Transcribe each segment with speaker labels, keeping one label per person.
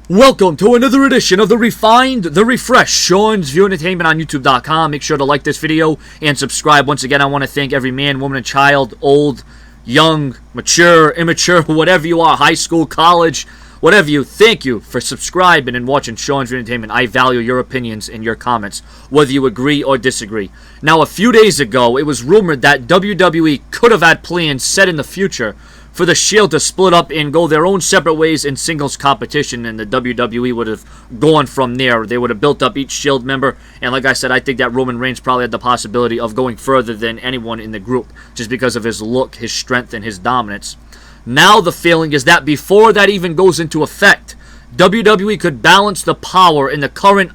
Speaker 1: Welcome to another edition of the Refined, the Refreshed, Sean's View Entertainment on YouTube.com. Make sure to like this video and subscribe. Once again, I want to thank every man, woman, and child, old, young, mature, immature, whatever you are, high school, college, whatever you, thank you for subscribing and watching Sean's View Entertainment. I value your opinions and your comments, whether you agree or disagree. Now, a few days ago, it was rumored that WWE could have had plans set in the future for the Shield to split up and go their own separate ways in singles competition, and the WWE would have gone from there. They would have built up each Shield member, and like I said, I think that Roman Reigns probably had the possibility of going further than anyone in the group, just because of his look, his strength, and his dominance. Now the feeling is that before that even goes into effect, WWE could balance the power in the current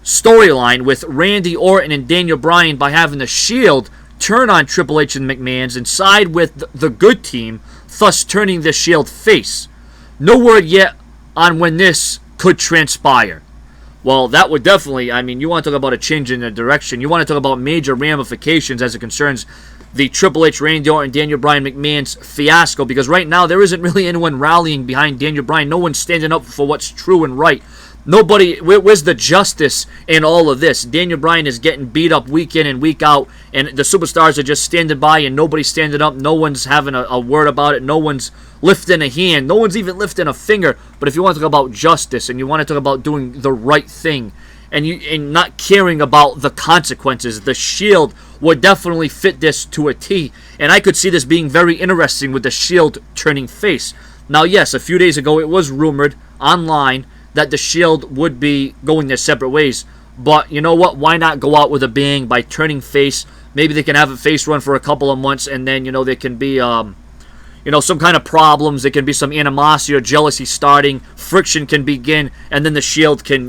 Speaker 1: storyline with Randy Orton and Daniel Bryan by having the Shield turn on Triple H and McMahon's and side with the good team, thus turning the Shield face. No word yet on when this could transpire. Well, that would definitely, you want to talk about a change in the direction. You want to talk about major ramifications as it concerns the Triple H, Randy Orton, Daniel Bryan, McMahon's fiasco, because right now there isn't really anyone rallying behind Daniel Bryan. No one's standing up for what's true and right. Nobody, where's the justice in all of this? Daniel Bryan is getting beat up week in and week out, and the superstars are just standing by and nobody's standing up. No one's having a word about it. No one's lifting a hand. No one's even lifting a finger. But if you want to talk about justice and you want to talk about doing the right thing and not caring about the consequences, the Shield would definitely fit this to a T. And I could see this being very interesting with the Shield turning face. Now, yes, a few days ago it was rumored online that the Shield would be going their separate ways. But you know what? Why not go out with a bang by turning face? Maybe they can have a face run for a couple of months, and then, there can be, some kind of problems. There can be some animosity or jealousy starting. Friction can begin, and then the Shield can,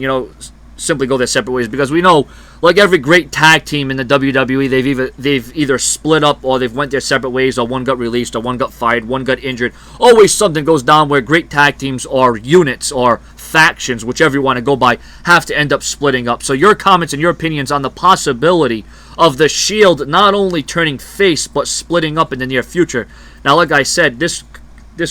Speaker 1: simply go their separate ways. Because we know, like every great tag team in the WWE, they've either split up or they've went their separate ways, or one got released, or one got fired, one got injured. Always something goes down where great tag teams or units or factions, whichever you want to go by, have to end up splitting up. So your comments and your opinions on the possibility of the Shield not only turning face but splitting up in the near future. Now, like I said, this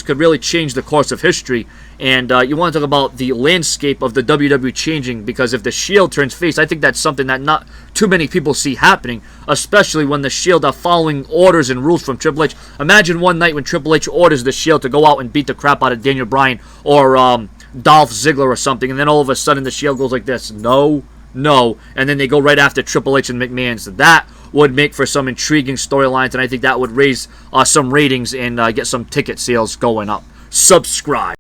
Speaker 1: could really change the course of history, and you want to talk about the landscape of the WWE changing, because if the Shield turns face, I think that's something that not too many people see happening, especially when the Shield are following orders and rules from Triple H. Imagine one night when Triple H orders the Shield to go out and beat the crap out of Daniel Bryan or Dolph Ziggler or something, and then all of a sudden the Shield goes like this, no, and then they go right after Triple H and McMahon. So that would make for some intriguing storylines, and I think that would raise some ratings and get some ticket sales going up. Subscribe.